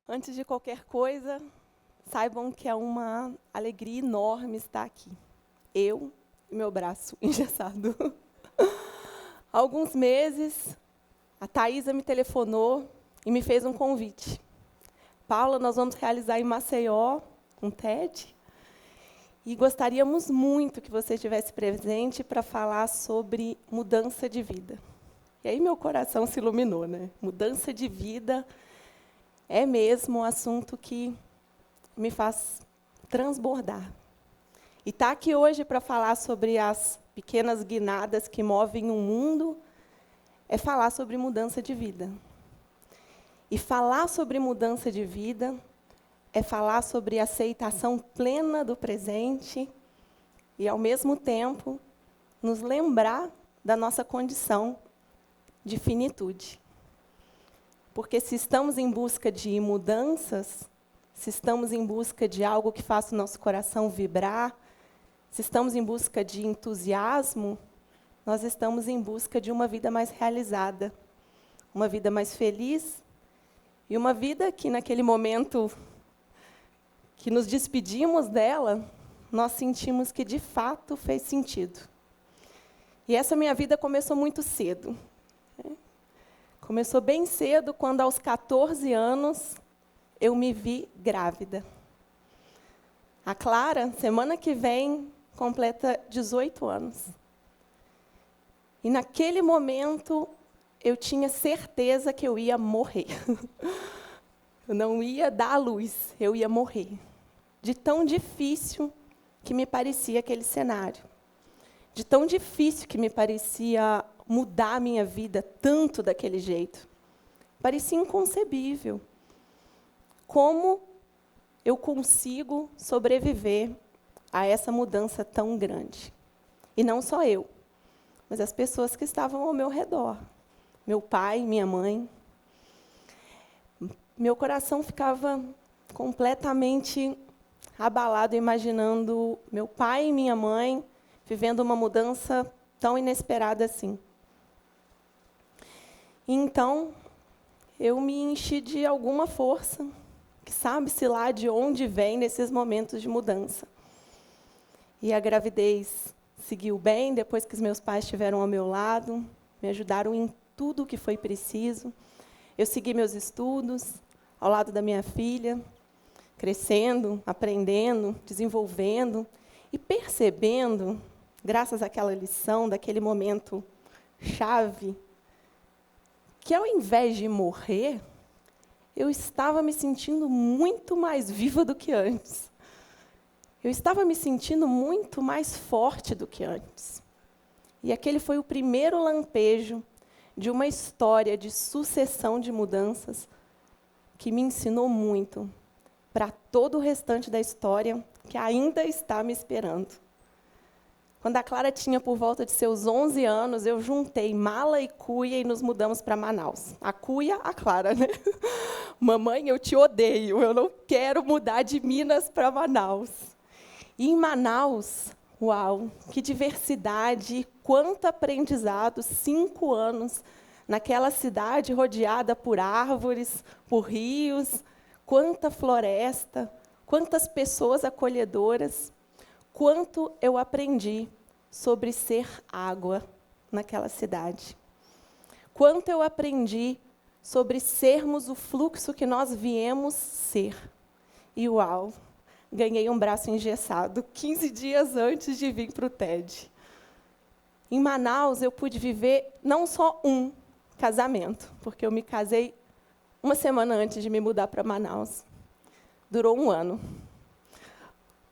Antes de qualquer coisa, saibam que é uma alegria enorme estar aqui. Eu e meu braço engessado. Há alguns meses, a Thaisa me telefonou e me fez um convite. Paula, nós vamos realizar em Maceió um TED. E gostaríamos muito que você estivesse presente para falar sobre mudança de vida. E aí meu coração se iluminou, né? Mudança de vida é mesmo um assunto que me faz transbordar. E estar aqui hoje para falar sobre as pequenas guinadas que movem o mundo é falar sobre mudança de vida. E falar sobre mudança de vida é falar sobre aceitação plena do presente e, ao mesmo tempo, nos lembrar da nossa condição de finitude. Porque se estamos em busca de mudanças, se estamos em busca de algo que faça o nosso coração vibrar, se estamos em busca de entusiasmo, nós estamos em busca de uma vida mais realizada, uma vida mais feliz, e uma vida que, naquele momento que nos despedimos dela, nós sentimos que, de fato, fez sentido. E essa minha vida começou muito cedo. Começou bem cedo, quando, aos 14 anos, eu me vi grávida. A Clara, semana que vem, completa 18 anos. E, naquele momento, eu tinha certeza que eu ia morrer. Eu não ia dar à luz, eu ia morrer. De tão difícil que me parecia aquele cenário. De tão difícil que me parecia mudar a minha vida tanto daquele jeito. Parecia inconcebível. Como eu consigo sobreviver a essa mudança tão grande? E não só eu, mas as pessoas que estavam ao meu redor. Meu pai, minha mãe. Meu coração ficava completamente abalado, imaginando meu pai e minha mãe vivendo uma mudança tão inesperada assim. E então, eu me enchi de alguma força, que sabe-se lá de onde vem nesses momentos de mudança. E a gravidez seguiu bem, depois que os meus pais estiveram ao meu lado, me ajudaram em tudo o que foi preciso. Eu segui meus estudos, ao lado da minha filha, crescendo, aprendendo, desenvolvendo e percebendo, graças àquela lição, daquele momento chave, que, ao invés de morrer, eu estava me sentindo muito mais viva do que antes. Eu estava me sentindo muito mais forte do que antes. E aquele foi o primeiro lampejo de uma história de sucessão de mudanças que me ensinou muito para todo o restante da história que ainda está me esperando. Quando a Clara tinha por volta de seus 11 anos, eu juntei mala e cuia e nos mudamos para Manaus. A cuia, a Clara, né? Mamãe, eu te odeio, eu não quero mudar de Minas para Manaus. E em Manaus, uau, que diversidade, quanto aprendizado, 5 anos naquela cidade rodeada por árvores, por rios, quanta floresta, quantas pessoas acolhedoras, quanto eu aprendi sobre ser água naquela cidade. Quanto eu aprendi sobre sermos o fluxo que nós viemos ser. E, uau, ganhei um braço engessado 15 dias antes de vir para o TED. Em Manaus, eu pude viver não só um casamento, porque eu me casei uma semana antes de me mudar para Manaus. Durou 1 ano.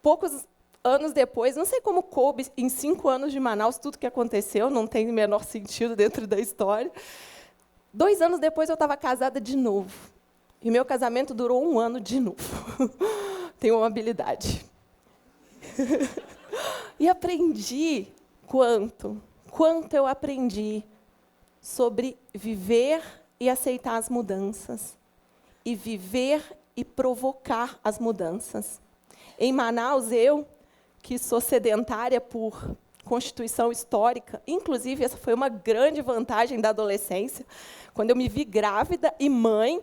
Poucos anos depois, não sei como coube em 5 anos de Manaus tudo que aconteceu, não tem o menor sentido dentro da história. 2 anos depois, eu estava casada de novo. E meu casamento durou 1 ano de novo. Tenho uma habilidade. E aprendi quanto eu aprendi sobre viver e aceitar as mudanças. E viver e provocar as mudanças. Em Manaus, eu, que sou sedentária por constituição histórica, inclusive essa foi uma grande vantagem da adolescência, quando eu me vi grávida e mãe,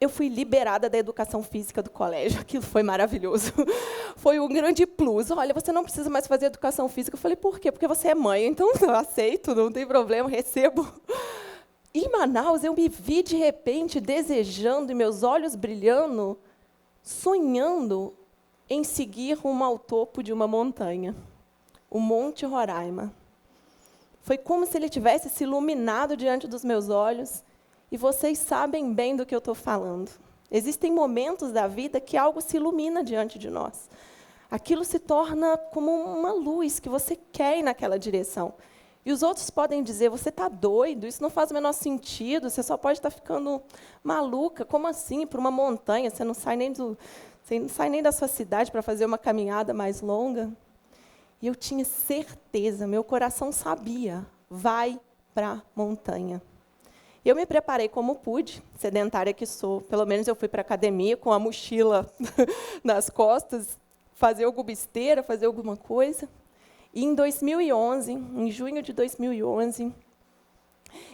eu fui liberada da educação física do colégio. Aquilo foi maravilhoso. Foi um grande plus. Olha, você não precisa mais fazer educação física. Eu falei, por quê? Porque você é mãe. Então, eu aceito, não tem problema, recebo. Em Manaus, eu me vi, de repente, desejando, e meus olhos brilhando, sonhando em seguir rumo ao topo de uma montanha, o Monte Roraima. Foi como se ele tivesse se iluminado diante dos meus olhos, e vocês sabem bem do que eu estou falando. Existem momentos da vida que algo se ilumina diante de nós. Aquilo se torna como uma luz que você quer ir naquela direção. E os outros podem dizer, você está doido, isso não faz o menor sentido, você só pode estar ficando maluca. Como assim, para uma montanha? Você não sai nem da sua cidade para fazer uma caminhada mais longa? E eu tinha certeza, meu coração sabia, vai para a montanha. Eu me preparei como pude, sedentária que sou. Pelo menos eu fui para a academia com a mochila nas costas, fazer alguma esteira, fazer alguma coisa. E em 2011, em junho de 2011,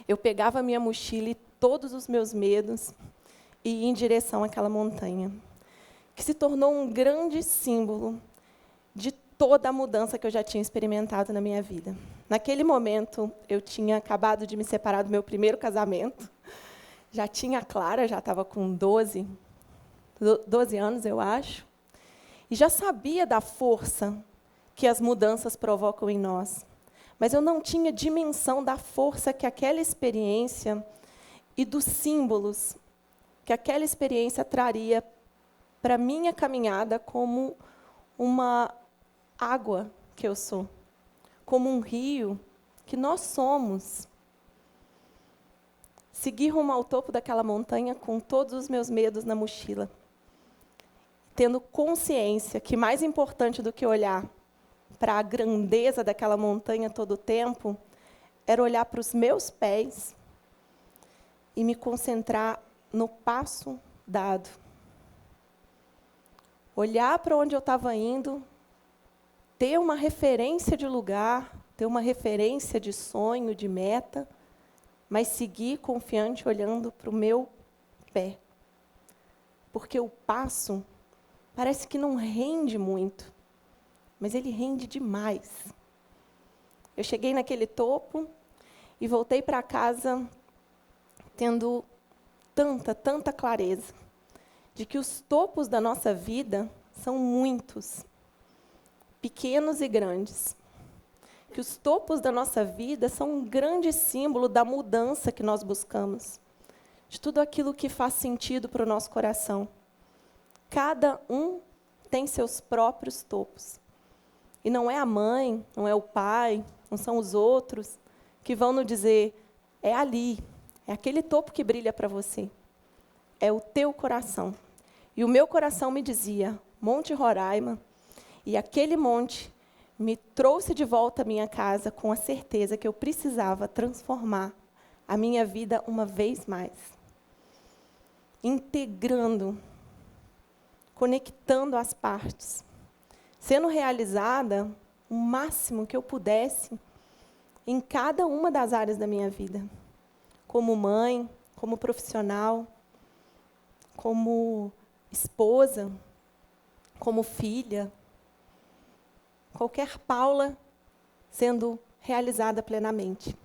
eu pegava a minha mochila e todos os meus medos e ia em direção àquela montanha, que se tornou um grande símbolo de toda a mudança que eu já tinha experimentado na minha vida. Naquele momento, eu tinha acabado de me separar do meu primeiro casamento. Já tinha a Clara, já estava com 12 anos, eu acho. E já sabia da força que as mudanças provocam em nós. Mas eu não tinha dimensão da força que aquela experiência e dos símbolos que aquela experiência traria para a minha caminhada como uma água que eu sou, como um rio que nós somos. Segui rumo ao topo daquela montanha com todos os meus medos na mochila, tendo consciência que mais importante do que olhar para a grandeza daquela montanha todo o tempo, era olhar para os meus pés e me concentrar no passo dado. Olhar para onde eu estava indo, ter uma referência de lugar, ter uma referência de sonho, de meta, mas seguir confiante olhando para o meu pé. Porque o passo parece que não rende muito, mas ele rende demais. Eu cheguei naquele topo e voltei para casa tendo tanta clareza de que os topos da nossa vida são muitos, pequenos e grandes. Que os topos da nossa vida são um grande símbolo da mudança que nós buscamos, de tudo aquilo que faz sentido para o nosso coração. Cada um tem seus próprios topos. E não é a mãe, não é o pai, não são os outros que vão nos dizer, é ali, é aquele topo que brilha para você. É o teu coração. E o meu coração me dizia, Monte Roraima, e aquele monte me trouxe de volta à minha casa com a certeza que eu precisava transformar a minha vida uma vez mais. Integrando, conectando as partes, sendo realizada o máximo que eu pudesse em cada uma das áreas da minha vida. Como mãe, como profissional, como esposa, como filha. Qualquer Paula sendo realizada plenamente.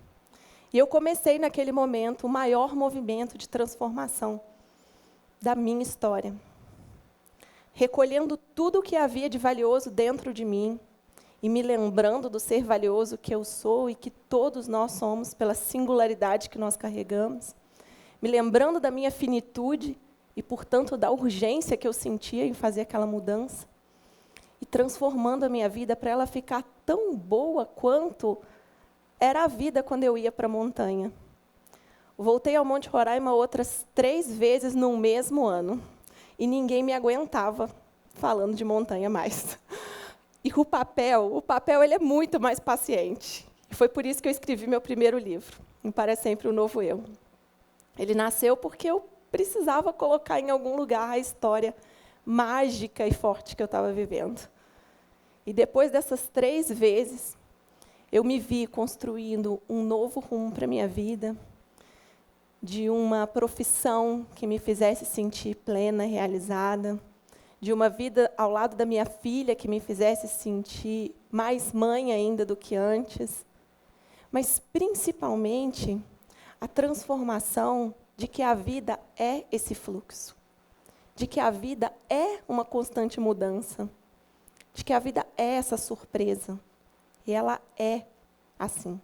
E eu comecei, naquele momento, o maior movimento de transformação da minha história. Recolhendo tudo o que havia de valioso dentro de mim e me lembrando do ser valioso que eu sou e que todos nós somos, pela singularidade que nós carregamos. Me lembrando da minha finitude e, portanto, da urgência que eu sentia em fazer aquela mudança. E transformando a minha vida para ela ficar tão boa quanto era a vida quando eu ia para a montanha. Voltei ao Monte Roraima outras 3 vezes no mesmo ano. E ninguém me aguentava falando de montanha mais. E o papel ele é muito mais paciente. E foi por isso que eu escrevi meu primeiro livro, Para Sempre um Novo Eu. Ele nasceu porque eu precisava colocar em algum lugar a história mágica e forte que eu estava vivendo. E depois dessas 3 vezes, eu me vi construindo um novo rumo para a minha vida, de uma profissão que me fizesse sentir plena, realizada, de uma vida ao lado da minha filha que me fizesse sentir mais mãe ainda do que antes, mas, principalmente, a transformação de que a vida é esse fluxo, de que a vida é uma constante mudança, de que a vida é essa surpresa, e ela é assim.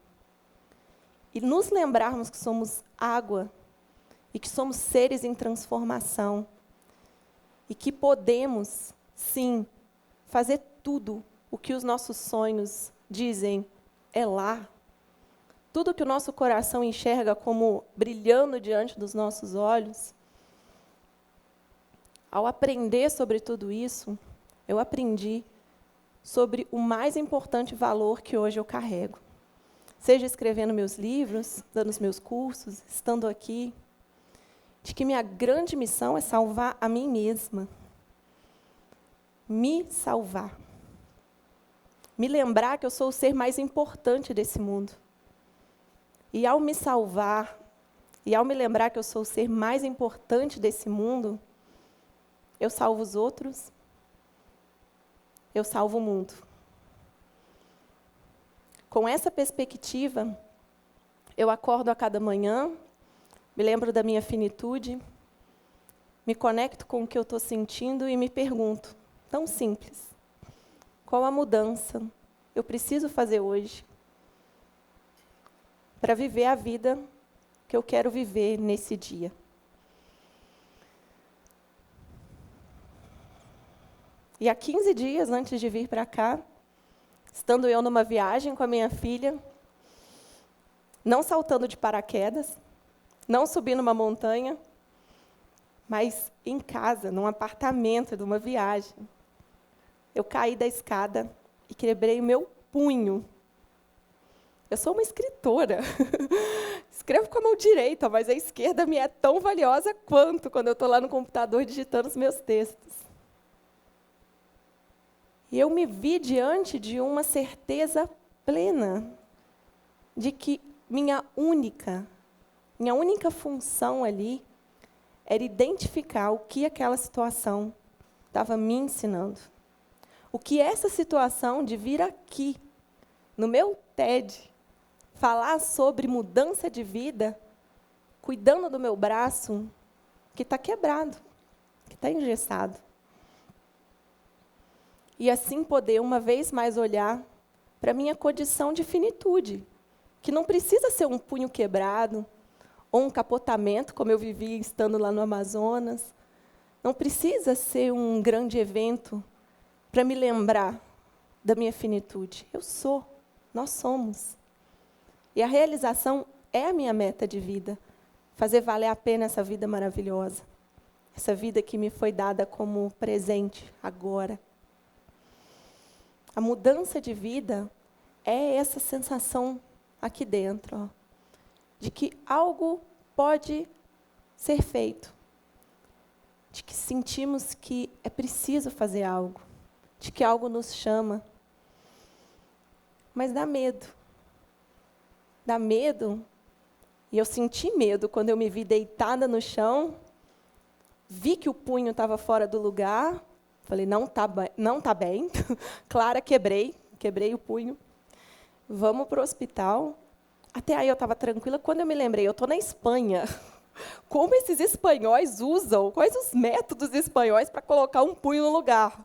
E nos lembrarmos que somos água, e que somos seres em transformação, e que podemos, sim, fazer tudo o que os nossos sonhos dizem é lá. Tudo que o nosso coração enxerga como brilhando diante dos nossos olhos. Ao aprender sobre tudo isso, eu aprendi sobre o mais importante valor que hoje eu carrego. Seja escrevendo meus livros, dando os meus cursos, estando aqui, de que minha grande missão é salvar a mim mesma. Me salvar. Me lembrar que eu sou o ser mais importante desse mundo. E ao me salvar, e ao me lembrar que eu sou o ser mais importante desse mundo, eu salvo os outros, eu salvo o mundo. Com essa perspectiva, eu acordo a cada manhã, me lembro da minha finitude, me conecto com o que eu estou sentindo e me pergunto, tão simples, qual a mudança eu preciso fazer hoje para viver a vida que eu quero viver nesse dia? E há 15 dias antes de vir para cá, estando eu numa viagem com a minha filha, não saltando de paraquedas, não subindo uma montanha, mas em casa, num apartamento de uma viagem, eu caí da escada e quebrei o meu punho. Eu sou uma escritora. Escrevo com a mão direita, mas a esquerda me é tão valiosa quanto quando eu estou lá no computador digitando os meus textos. E eu me vi diante de uma certeza plena de que minha única função ali era identificar o que aquela situação estava me ensinando. O que essa situação de vir aqui, no meu TED, falar sobre mudança de vida, cuidando do meu braço, que está quebrado, que está engessado. E assim poder, uma vez mais, olhar para a minha condição de finitude, que não precisa ser um punho quebrado, ou um capotamento, como eu vivi estando lá no Amazonas. Não precisa ser um grande evento para me lembrar da minha finitude. Eu sou, nós somos. E a realização é a minha meta de vida, fazer valer a pena essa vida maravilhosa, essa vida que me foi dada como presente agora. A mudança de vida é essa sensação aqui dentro, ó, de que algo pode ser feito, de que sentimos que é preciso fazer algo, de que algo nos chama. Mas dá medo. Dá medo, e eu senti medo quando eu me vi deitada no chão, vi que o punho estava fora do lugar, falei, não tá bem. Clara, quebrei o punho. Vamos para o hospital. Até aí eu estava tranquila. Quando eu me lembrei, eu estou na Espanha. Como esses espanhóis usam? Quais os métodos espanhóis para colocar um punho no lugar?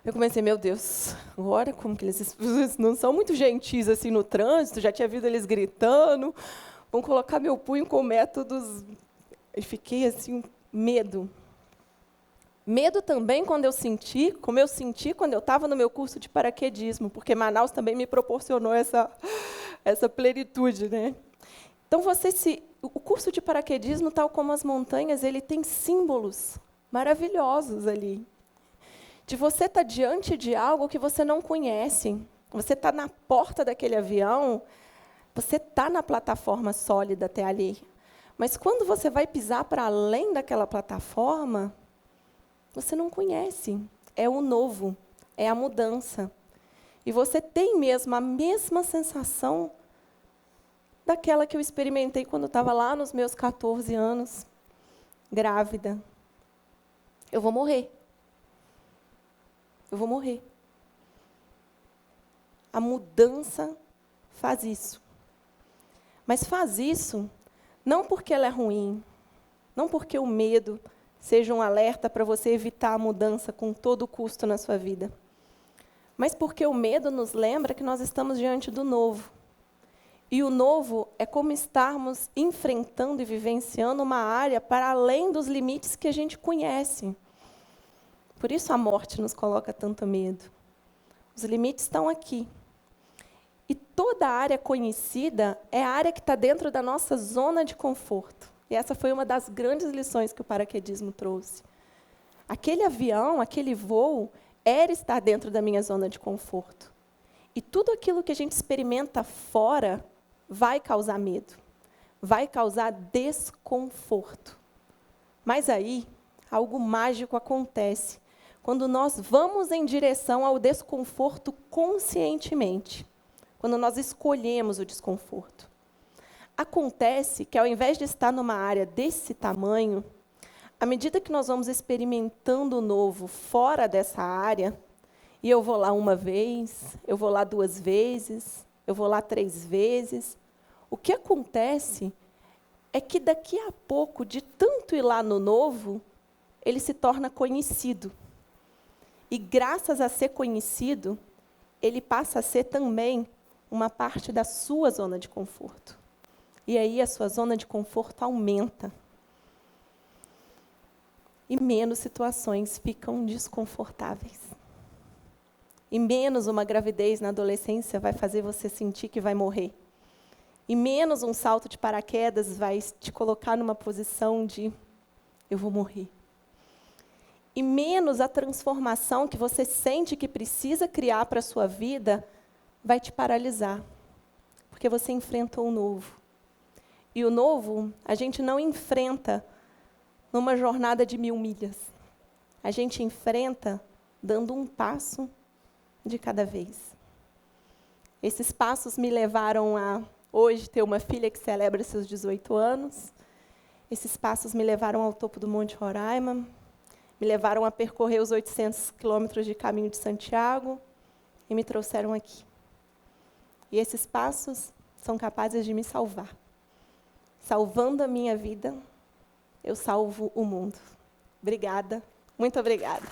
Eu comecei, meu Deus, agora como que eles não são muito gentis assim no trânsito, já tinha visto eles gritando, vão colocar meu punho com métodos... E fiquei assim, medo. Medo também como eu senti quando eu estava no meu curso de paraquedismo, porque Manaus também me proporcionou essa plenitude, né? Então, o curso de paraquedismo, tal como as montanhas, ele tem símbolos maravilhosos ali. De você estar diante de algo que você não conhece. Você está na porta daquele avião, você está na plataforma sólida até ali. Mas quando você vai pisar para além daquela plataforma, você não conhece. É o novo, é a mudança. E você tem mesmo a mesma sensação daquela que eu experimentei quando eu estava lá nos meus 14 anos, grávida. Eu vou morrer. Eu vou morrer. A mudança faz isso. Mas faz isso não porque ela é ruim, não porque o medo seja um alerta para você evitar a mudança com todo custo na sua vida, mas porque o medo nos lembra que nós estamos diante do novo. E o novo é como estarmos enfrentando e vivenciando uma área para além dos limites que a gente conhece. Por isso a morte nos coloca tanto medo. Os limites estão aqui. E toda a área conhecida é a área que está dentro da nossa zona de conforto. E essa foi uma das grandes lições que o paraquedismo trouxe. Aquele avião, aquele voo, era estar dentro da minha zona de conforto. E tudo aquilo que a gente experimenta fora vai causar medo, vai causar desconforto. Mas aí, algo mágico acontece quando nós vamos em direção ao desconforto conscientemente, quando nós escolhemos o desconforto. Acontece que, ao invés de estar numa área desse tamanho, à medida que nós vamos experimentando o novo fora dessa área, e eu vou lá uma vez, eu vou lá 2 vezes, eu vou lá 3 vezes, o que acontece é que, daqui a pouco, de tanto ir lá no novo, ele se torna conhecido. E, graças a ser conhecido, ele passa a ser também uma parte da sua zona de conforto. E aí a sua zona de conforto aumenta. E menos situações ficam desconfortáveis. E menos uma gravidez na adolescência vai fazer você sentir que vai morrer. E menos um salto de paraquedas vai te colocar numa posição de eu vou morrer. E menos a transformação que você sente que precisa criar para a sua vida vai te paralisar. Porque você enfrenta o novo. E o novo, a gente não enfrenta numa jornada de 1000 milhas. A gente enfrenta dando um passo de cada vez. Esses passos me levaram a, hoje, ter uma filha que celebra seus 18 anos. Esses passos me levaram ao topo do Monte Roraima, me levaram a percorrer os 800 quilômetros de caminho de Santiago e me trouxeram aqui. E esses passos são capazes de me salvar. Salvando a minha vida, eu salvo o mundo. Obrigada, muito obrigada.